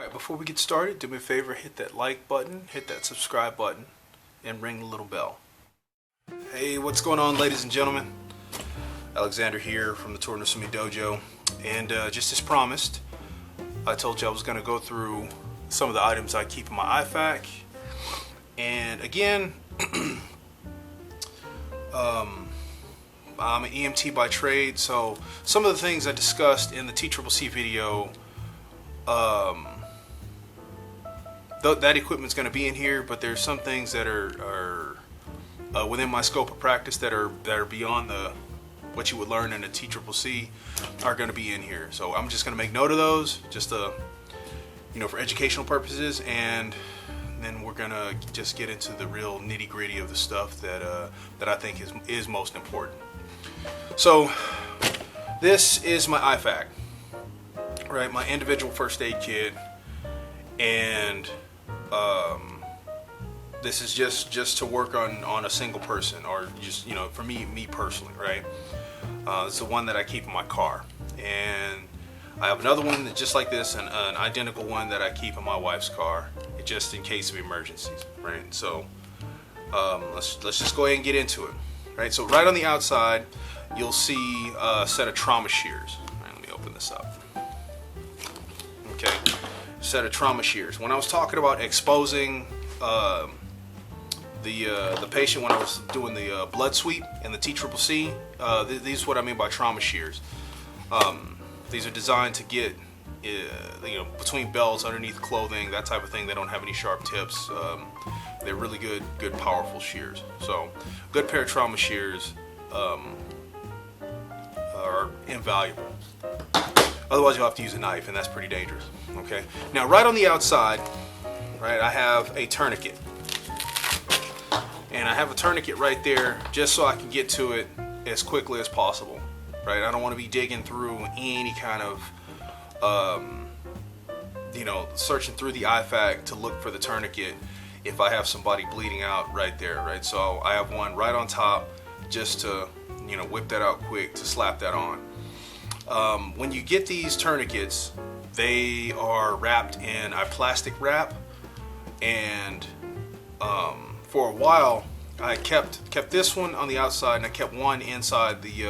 Alright, before we get started, do me a favor, hit that like button, hit that subscribe button, and ring the little bell. Hey, what's going on, ladies and gentlemen? Alexander here from the Tora Nasumi Dojo, and just as promised, I told you I was going to go through some of the items I keep in my IFAK. And again, I'm an EMT by trade, so some of the things I discussed in the TCCC video, that equipment's going to be in here, but there's some things that are within my scope of practice that are beyond what you would learn in the TCCC are going to be in here. So I'm just going to make note of those, just for educational purposes, and then we're going to just get into the real nitty-gritty of the stuff that I think is most important. So this is my IFAK, right? My individual first aid kit, and this is just to work on a single person, or just for me personally, right? It's the one that I keep in my car, and I have another one that's just like this, and an identical one that I keep in my wife's car, just in case of emergencies, right? So let's just go ahead and get into it, right? So right on the outside, you'll see a set of trauma shears. All right, let me open this up. Okay, set of trauma shears. When I was talking about exposing the patient when I was doing the blood sweep in the TCCC, these are what I mean by trauma shears. These are designed to get between belts, underneath clothing, that type of thing. They don't have any sharp tips. They're really good powerful shears. So good pair of trauma shears are invaluable. Otherwise you'll have to use a knife, and that's pretty dangerous. Okay, now right on the outside, right, I have a tourniquet, and I have a tourniquet right there just so I can get to it as quickly as possible, right? I don't want to be digging through any kind of searching through the IFAK to look for the tourniquet if I have somebody bleeding out right there, right? So I have one right on top just to whip that out quick, to slap that on. When you get these tourniquets, they are wrapped in a plastic wrap, and for a while I kept this one on the outside, and I kept one inside the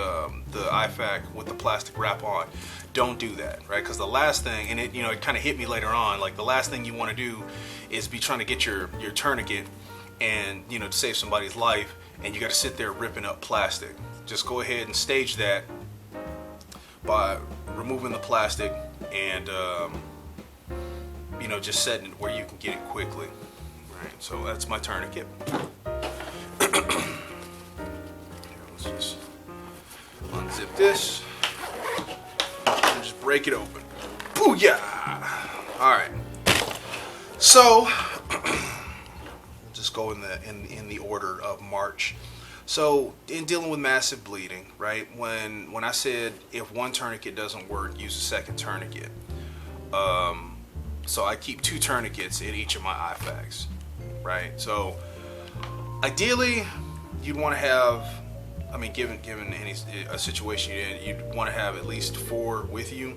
IFAK with the plastic wrap on. Don't do that, right? Because the last thing, and it kind of hit me later on, like the last thing you want to do is be trying to get your tourniquet and to save somebody's life, and you got to sit there ripping up plastic. Just go ahead and stage that by removing the plastic and just setting it where you can get it quickly. Right, so that's my tourniquet. Let's just unzip this and just break it open. Booyah! All right. So just go in the order of march. So in dealing with massive bleeding, right? When I said if one tourniquet doesn't work, use a second tourniquet. So I keep two tourniquets in each of my IFAKs, right? So ideally, you'd want to have, given a situation you'd want to have at least 4 with you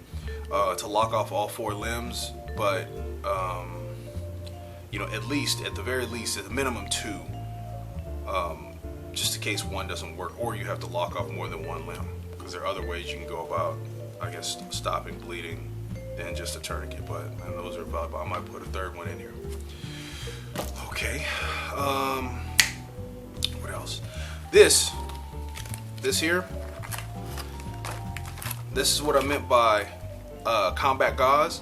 to lock off all 4 limbs, but at the very least, at the minimum 2. Just in case one doesn't work, or you have to lock off more than one limb, because there are other ways you can go about, I guess, stopping bleeding than just a tourniquet. But those are valuable. I might put a third one in here. Okay. What else? This here. This is what I meant by combat gauze,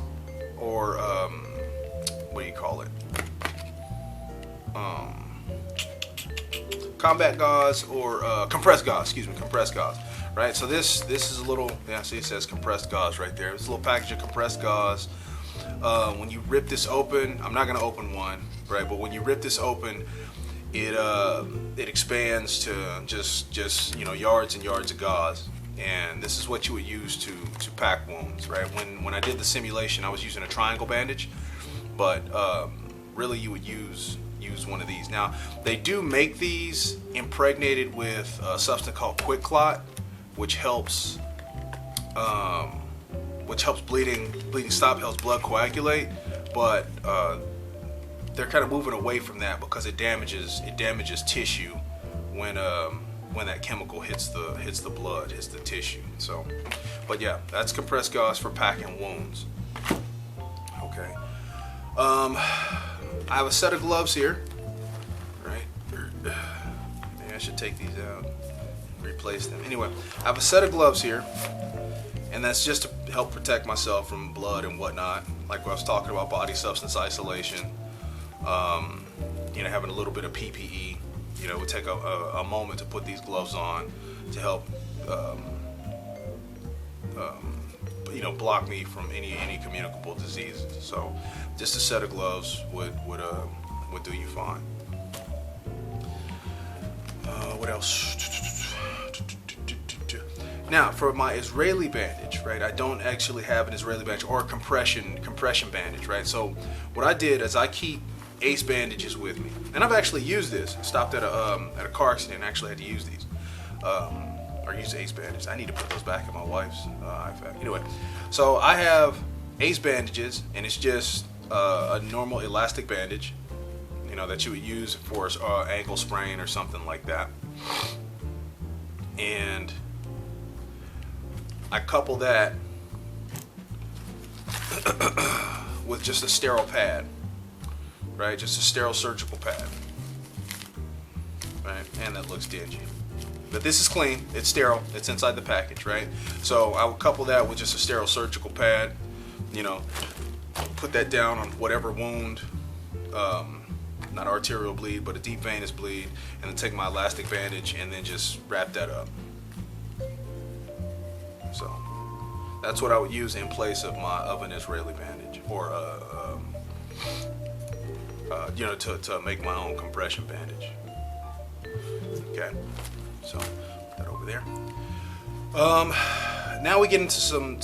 or what do you call it? Combat gauze, or compressed gauze, compressed gauze, right? So this is a little, see, it says compressed gauze right there. It's a little package of compressed gauze. When you rip this open, I'm not gonna open one, right? But when you rip this open, it expands to just yards and yards of gauze, and this is what you would use to pack wounds, right? When I did the simulation, I was using a triangle bandage, but really you would use one of these. Now they do make these impregnated with a substance called QuikClot, which helps bleeding stop, helps blood coagulate, but they're kind of moving away from that because it damages tissue when that chemical hits the blood, hits the tissue. So, but yeah, that's compressed gauze for packing wounds. Okay. I have a set of gloves here. Right. Maybe I should take these out, replace them. Anyway, I have a set of gloves here, and that's just to help protect myself from blood and whatnot. Like what I was talking about, body substance isolation. Having a little bit of PPE. It would take a moment to put these gloves on to help, block me from any communicable diseases. So, just a set of gloves would do you fine. What else? Now, for my Israeli bandage, right? I don't actually have an Israeli bandage or a compression bandage, right? So, what I did is I keep Ace bandages with me, and I've actually used this. Stopped at a car accident and actually had to use these, or use Ace bandages. I need to put those back in my wife's iPad. Anyway, so I have Ace bandages, and it's just a normal elastic bandage, that you would use for ankle sprain or something like that. And I couple that with just a sterile pad. Right, just a sterile surgical pad. Right, and that looks dingy. But this is clean, it's sterile, it's inside the package, right? So I would couple that with just a sterile surgical pad, put that down on whatever wound, not arterial bleed, but a deep venous bleed, and then take my elastic bandage and then just wrap that up. So that's what I would use in place of an Israeli bandage, or to make my own compression bandage. Okay, so put that over there. Now we get into some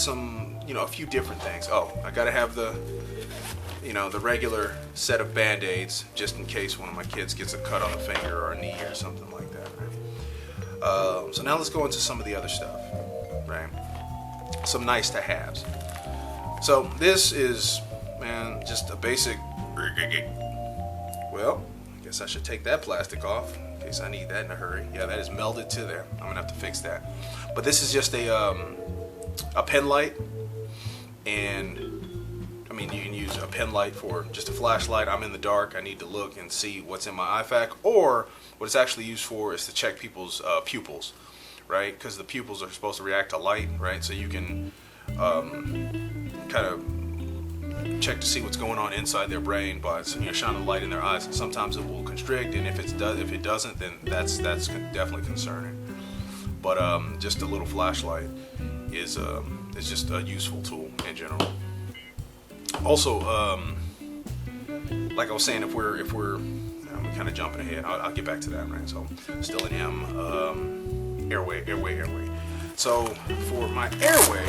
a few different things. Oh, I gotta have the regular set of Band-Aids just in case one of my kids gets a cut on the finger or a knee or something like that. Right? So now let's go into some of the other stuff. Right? Some nice to haves. So this is, just a basic. Well, I guess I should take that plastic off in case I need that in a hurry. Yeah, that is melded to there. I'm gonna have to fix that. But this is just a pen light, and you can use a pen light for just a flashlight. I'm in the dark. I need to look and see what's in my IFAK. Or what it's actually used for is to check people's pupils, right? Because the pupils are supposed to react to light, right? So you can kind of check to see what's going on inside their brain by shining light in their eyes. And sometimes it will constrict, and if it doesn't, then that's definitely concerning. But just a little flashlight is just a useful tool in general. Also, like I was saying, if we're I'm kind of jumping ahead. I'll get back to that, right? So still an M, airway. So for my airway,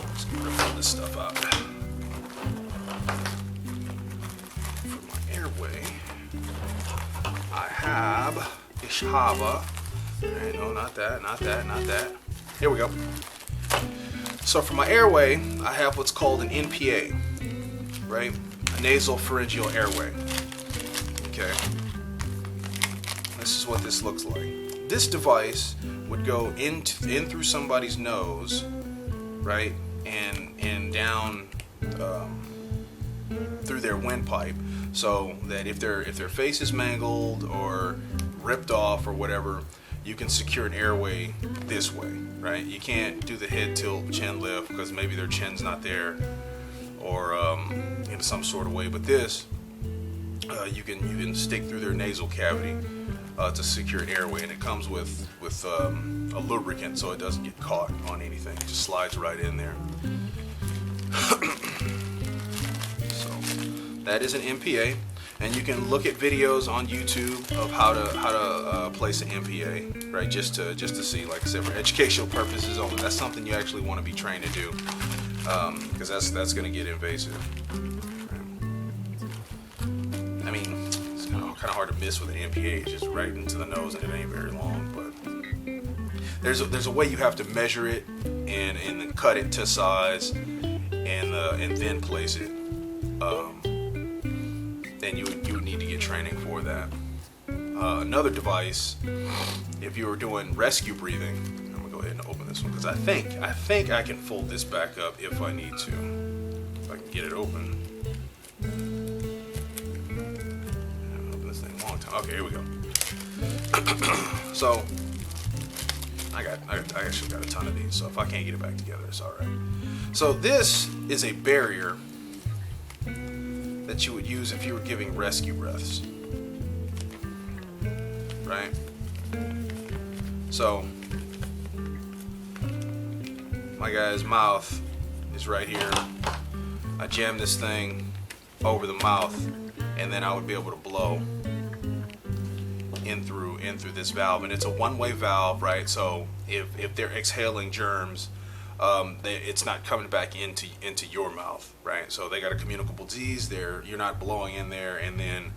let's get rid of all this stuff out. For my airway, I have Ishava. Right, no, not that. Here we go. So for my airway, I have what's called an NPA, right? A nasal pharyngeal airway. Okay. This is what this looks like. This device would go in through somebody's nose, right, and down through their windpipe, so that if their face is mangled or ripped off or whatever, you can secure an airway this way, right? You can't do the head tilt, chin lift, because maybe their chin's not there, or in some sort of way. But this, you can stick through their nasal cavity to secure an airway, and it comes with a lubricant, so it doesn't get caught on anything. It just slides right in there. So that is an MPA. And you can look at videos on YouTube of how to place an MPA, right? Just to see, like I said, for educational purposes only. That's something you actually want to be trained to do, because that's going to get invasive. I mean, it's kind of hard to miss with an MPA. It's just right into the nose, and it ain't very long. But there's a way you have to measure it and then cut it to size, and then place it. Then you would need to get training for that. Another device, if you were doing rescue breathing, I'm gonna go ahead and open this one because I think I can fold this back up if I need to. If I can get it open. Open this thing a long time. Okay, here we go. So I actually got a ton of these, so if I can't get it back together, it's all right. So this is a barrier that you would use if you were giving rescue breaths, right? So my guy's mouth is right here. I jam this thing over the mouth, and then I would be able to blow in through this valve, and it's a one-way valve, right? So if they're exhaling germs, it's not coming back into your mouth, right? So they got a communicable disease there. You're not blowing in there and then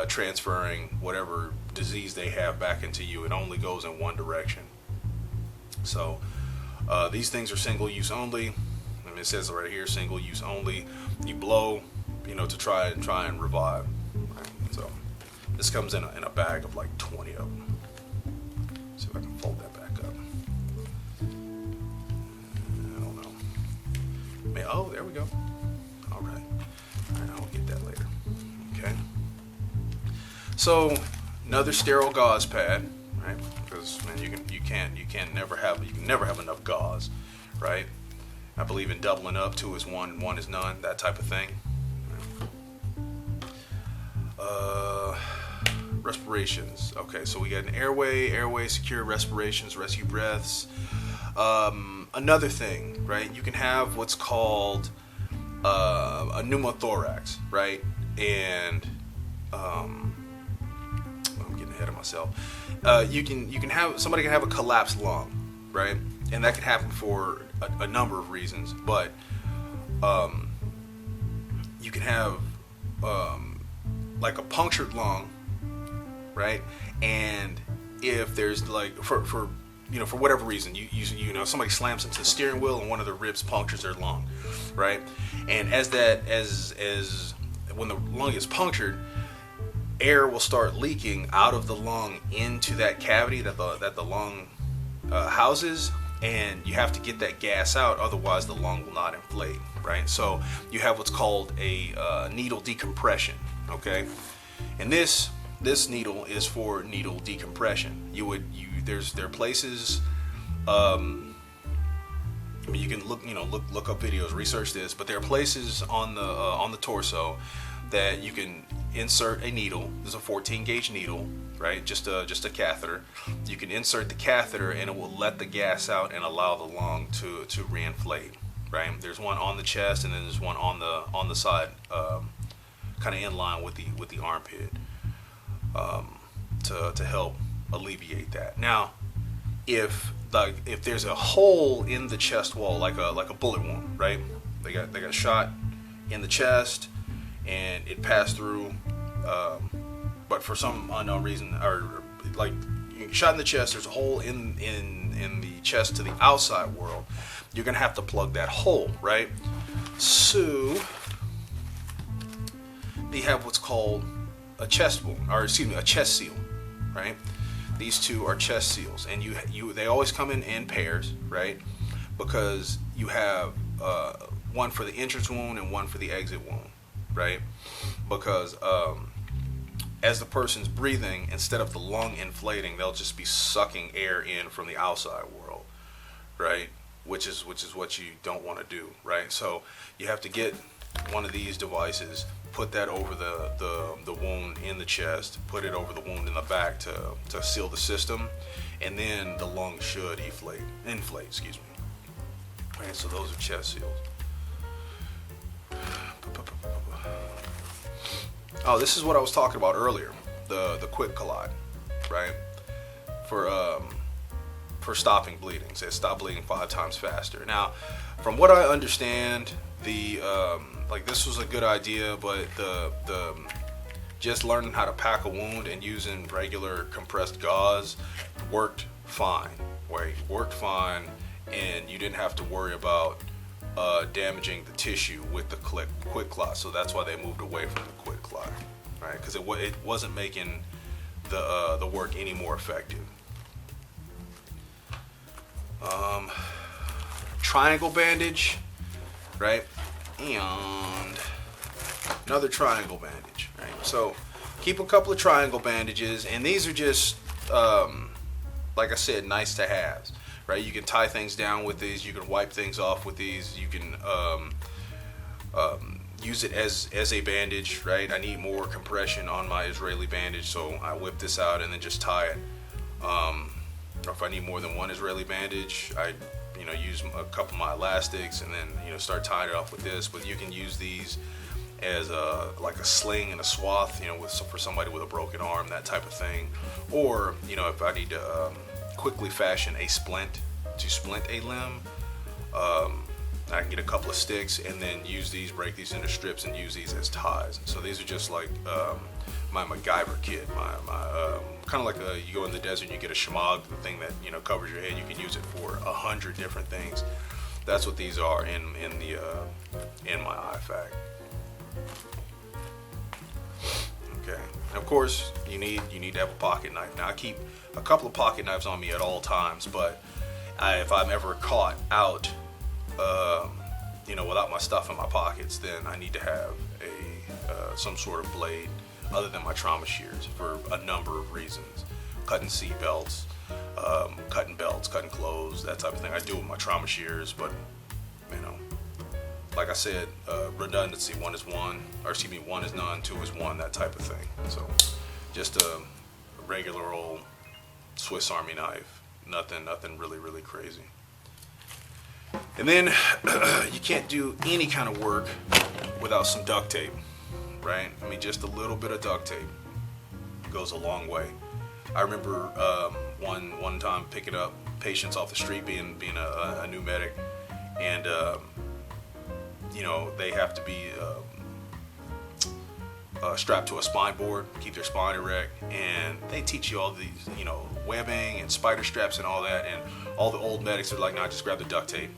transferring whatever disease they have back into you. It only goes in one direction. So these things are single use only. I mean, it says right here, single use only. You blow, to try and revive. Right? So this comes in a bag of like 20 of them. See if I can fold that back up. Oh, there we go. All right, I'll get that later. Okay. So another sterile gauze pad, right? Because man, you can never have enough gauze, right? I believe in doubling up. 2 is 1, 1 is none. That type of thing. Respirations. Okay, so we got an airway, secure respirations, rescue breaths. Another thing, right? You can have what's called a pneumothorax, right? And I'm getting ahead of myself. Somebody can have a collapsed lung, right? And that can happen for a number of reasons, but you can have like a punctured lung, right? And if there's like for whatever reason, somebody slams into the steering wheel and one of the ribs punctures their lung, right? And as when the lung is punctured, air will start leaking out of the lung into that cavity that the lung houses, and you have to get that gas out, otherwise the lung will not inflate, right? So you have what's called a needle decompression, okay? And this needle is for needle decompression. There are places, you can look up videos, research this, but there are places on the torso that you can insert a needle. There's a 14 gauge needle, right? Just a catheter. You can insert the catheter and it will let the gas out and allow the lung to reinflate, right? There's one on the chest and then there's one on the side, kind of in line with the armpit, to help alleviate that. Now, if there's a hole in the chest wall, like a bullet wound, right? They got shot in the chest and it passed through, but for some unknown reason, or like you get shot in the chest, there's a hole in the chest to the outside world. You're gonna have to plug that hole, right? So they have what's called a chest wound, or excuse me, a chest seal, right? These two are chest seals, and they always come in pairs, right? Because you have one for the entrance wound and one for the exit wound, right? Because as the person's breathing, instead of the lung inflating, they'll just be sucking air in from the outside world, right? Which is what you don't want to do, right? So you have to get one of these devices, put that over the wound in the chest, put it over the wound in the back to seal the system, and then the lung should inflate, excuse me. Right, so those are chest seals. Oh, this is what I was talking about earlier, the QuikClot, right? For stopping bleeding. It says stop bleeding 5 times faster. Now, from what I understand, this was a good idea, but the just learning how to pack a wound and using regular compressed gauze worked fine, right? Worked fine, and you didn't have to worry about damaging the tissue with the quick clot. So that's why they moved away from the quick clot, right? Because it wasn't making the work any more effective. Triangle bandage, right? And another triangle bandage, right? So keep a couple of triangle bandages, and these are just like I said, nice to have, right? You can tie things down with these, you can wipe things off with these, you can use it as a bandage, right? I need more compression on my Israeli bandage, so I whip this out and then just tie it. Or if I need more than one Israeli bandage, I use a couple of my elastics and then start tying it off with this. But you can use these as like a sling and a swath, for somebody with a broken arm, that type of thing. Or if I need to quickly fashion a splint to splint a limb, I can get a couple of sticks and then use these, break these into strips and use these as ties. So these are just like my MacGyver kit, my kind of like you go in the desert and you get a shemagh, the thing that covers your head. You can use it for 100 different things. That's what these are in my IFAK. Okay, and of course you need to have a pocket knife. Now I keep a couple of pocket knives on me at all times, but if I'm ever caught out without my stuff in my pockets, then I need to have some sort of blade other than my trauma shears for a number of reasons. Cutting seat belts, cutting belts, cutting clothes, that type of thing. I do with my trauma shears, but like I said, redundancy, one is none, two is one, that type of thing. So just a regular old Swiss Army knife, nothing really crazy. And then you can't do any kind of work without some duct tape, right? I mean, just a little bit of duct tape goes a long way. I remember one time picking up patients off the street, being a new medic, and they have to be strapped to a spine board, keep their spine erect, and they teach you all these, webbing and spider straps and all that, and all the old medics are like, nah, just grab the duct tape,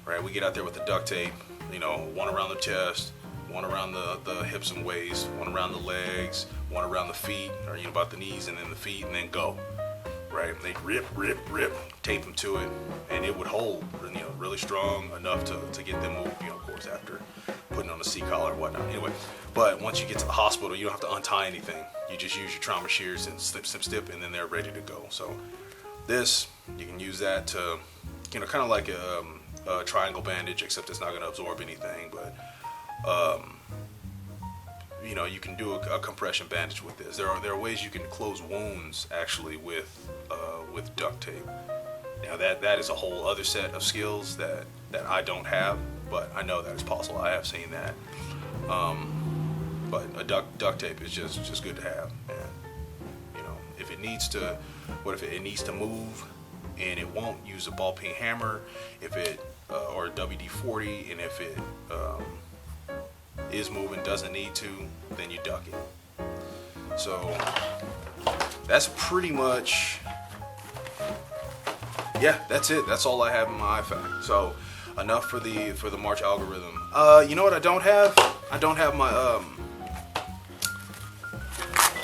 right? We get out there with the duct tape, one around the chest, one around the hips and waist, one around the legs, one around the feet, or about the knees and then the feet, and then go, right? And they'd rip, tape them to it, and it would hold, really strong enough to get them moved, of course, after putting on a C-collar or whatnot. Anyway, but once you get to the hospital, you don't have to untie anything. You just use your trauma shears and snip, and then they're ready to go. So this, you can use that to, kind of like a triangle bandage, except it's not going to absorb anything, but you can do a compression bandage with this. There are ways you can close wounds actually with duct tape. Now that is a whole other set of skills that I don't have, but I know that it's possible. I have seen that. But a duct tape is just good to have. And if it needs to, if it needs to move and it won't, use a ball peen hammer, or a WD-40, and if it is moving, doesn't need to, then you duck it. So that's pretty much, that's it. That's all I have in my IFAK. So enough for the March algorithm. You know what I don't have? I don't have my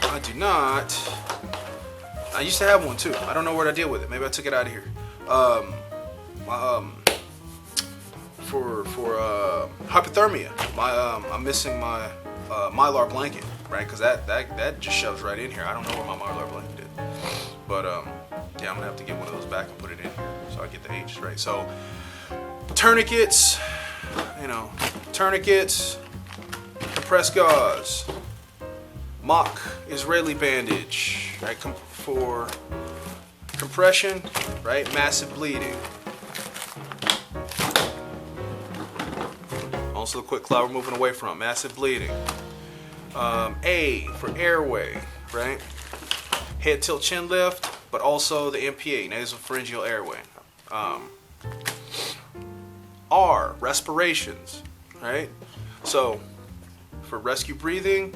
I do not. I used to have one too. I don't know what I did with it. Maybe I took it out of here. For hypothermia, I'm missing my Mylar blanket, right? Because that just shoves right in here. I don't know where my Mylar blanket is, but I'm gonna have to get one of those back and put it in here so I get the H right. So tourniquets, compressed gauze, mock Israeli bandage, right? For compression, right? Massive bleeding. Also the quick clot we're moving away from, massive bleeding. A for airway, right? Head tilt chin lift, but also the NPA, nasopharyngeal airway. R, respirations, right? So for rescue breathing,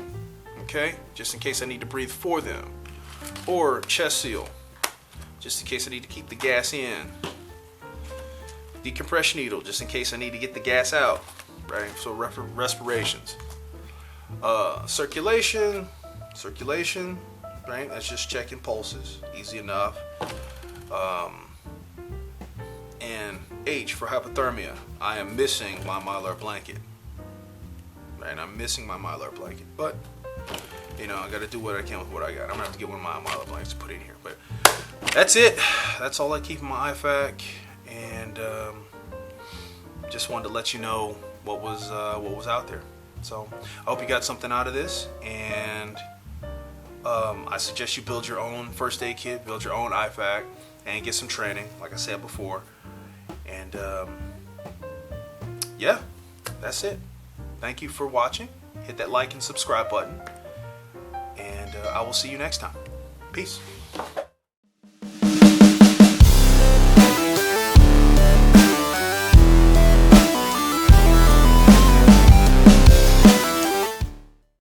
okay, just in case I need to breathe for them. Or chest seal, just in case I need to keep the gas in. decompression needle, just in case I need to get the gas out, right? So respirations. Circulation, right? That's just checking pulses, easy enough. And H for hypothermia. I am missing my Mylar blanket, right? I'm missing my Mylar blanket, but you know, I got to do what I can with what I got. I'm gonna have to get one of my Mylar blankets to put in here, but that's it. That's all I keep in my IFAK, and just wanted to let you know what was out there. So I hope you got something out of this, and I suggest you build your own first aid kit, build your own IFAK, and get some training, like I said before. And yeah, that's it. Thank you for watching. Hit that like and subscribe button, and I will see you next time. Peace.